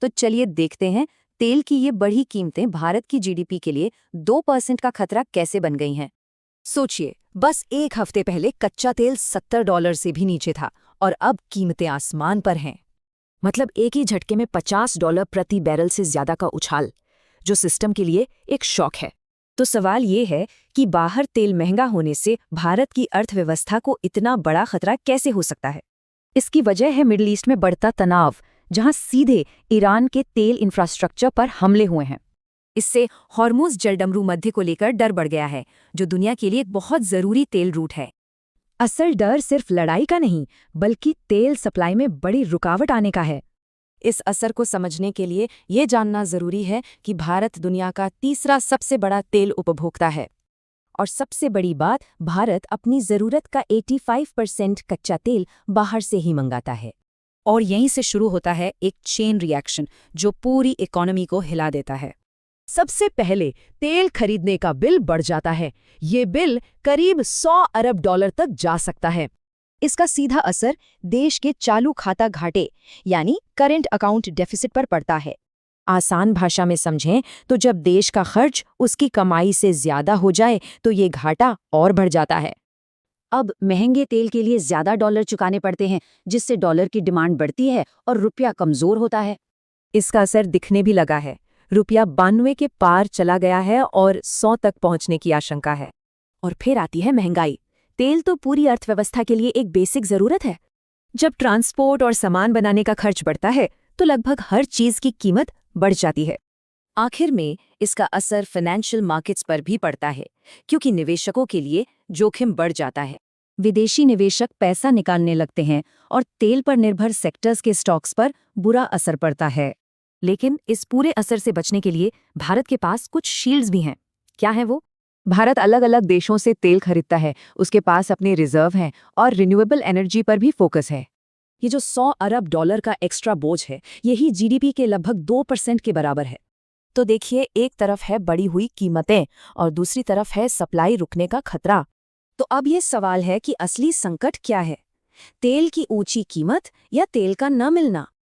तो चलिए देखते हैं तेल की ये बढ़ी कीमतें भारत की जीडीपी के लिए 2% का खतरा कैसे बन गई हैं। सोचिए, बस एक हफ्ते पहले कच्चा तेल $70 से भी नीचे था और अब कीमतें आसमान पर हैं। मतलब एक ही झटके में $50 प्रति बैरल से ज्यादा का उछाल, जो सिस्टम के लिए एक शॉक है। तो सवाल ये है कि बाहर तेल महंगा होने से भारत की अर्थव्यवस्था को इतना बड़ा खतरा कैसे हो सकता है? इसकी वजह है मिडिल ईस्ट में बढ़ता तनाव, जहां सीधे ईरान के तेल इंफ्रास्ट्रक्चर पर हमले हुए हैं। इससे हॉर्मुज़ जलडमरू मध्य को लेकर डर बढ़ गया है, जो दुनिया के लिए एक बहुत ज़रूरी तेल रूट है। असल डर सिर्फ लड़ाई का नहीं, बल्कि तेल सप्लाई में बड़ी रुकावट आने का है। इस असर को समझने के लिए ये जानना ज़रूरी है कि भारत दुनिया का तीसरा सबसे बड़ा तेल उपभोक्ता है। और सबसे बड़ी बात, भारत अपनी ज़रूरत का 85% कच्चा तेल बाहर से ही मंगाता है। और यहीं से शुरू होता है एक चेन रिएक्शन जो पूरी इकोनॉमी को हिला देता है। सबसे पहले तेल खरीदने का बिल बढ़ जाता है। ये बिल करीब $100 अरब तक जा सकता है। इसका सीधा असर देश के चालू खाता घाटे यानी करंट अकाउंट डेफिसिट पर पड़ता है। आसान भाषा में समझें तो जब देश का खर्च उसकी कमाई से ज्यादा हो जाए तो ये घाटा और बढ़ जाता है। अब महंगे तेल के लिए ज्यादा डॉलर चुकाने पड़ते हैं, जिससे डॉलर की डिमांड बढ़ती है और रुपया कमजोर होता है। इसका असर दिखने भी लगा है। रुपया 92 के पार चला गया है और 100 तक पहुंचने की आशंका है। और फिर आती है महंगाई। तेल तो पूरी अर्थव्यवस्था के लिए एक बेसिक जरूरत है। जब ट्रांसपोर्ट और सामान बनाने का खर्च बढ़ता है तो लगभग हर चीज की कीमत बढ़ जाती है। आखिर में इसका असर फाइनेंशियल मार्केट्स पर भी पड़ता है, क्योंकि निवेशकों के लिए जोखिम बढ़ जाता है। विदेशी निवेशक पैसा निकालने लगते हैं और तेल पर निर्भर सेक्टर्स के स्टॉक्स पर बुरा असर पड़ता है। लेकिन इस पूरे असर से बचने के लिए भारत के पास कुछ शील्ड्स भी हैं। क्या है वो? भारत अलग अलग देशों से तेल खरीदता है, उसके पास अपने रिजर्व हैं और रिन्यूएबल एनर्जी पर भी फोकस है। ये जो $100 अरब का एक्स्ट्रा बोझ है, यही जीडीपी के लगभग 2% के बराबर है। तो देखिए, एक तरफ है बढ़ी हुई कीमतें और दूसरी तरफ है सप्लाई रुकने का खतरा। तो अब ये सवाल है कि असली संकट क्या है? तेल की ऊंची कीमत या तेल का न मिलना?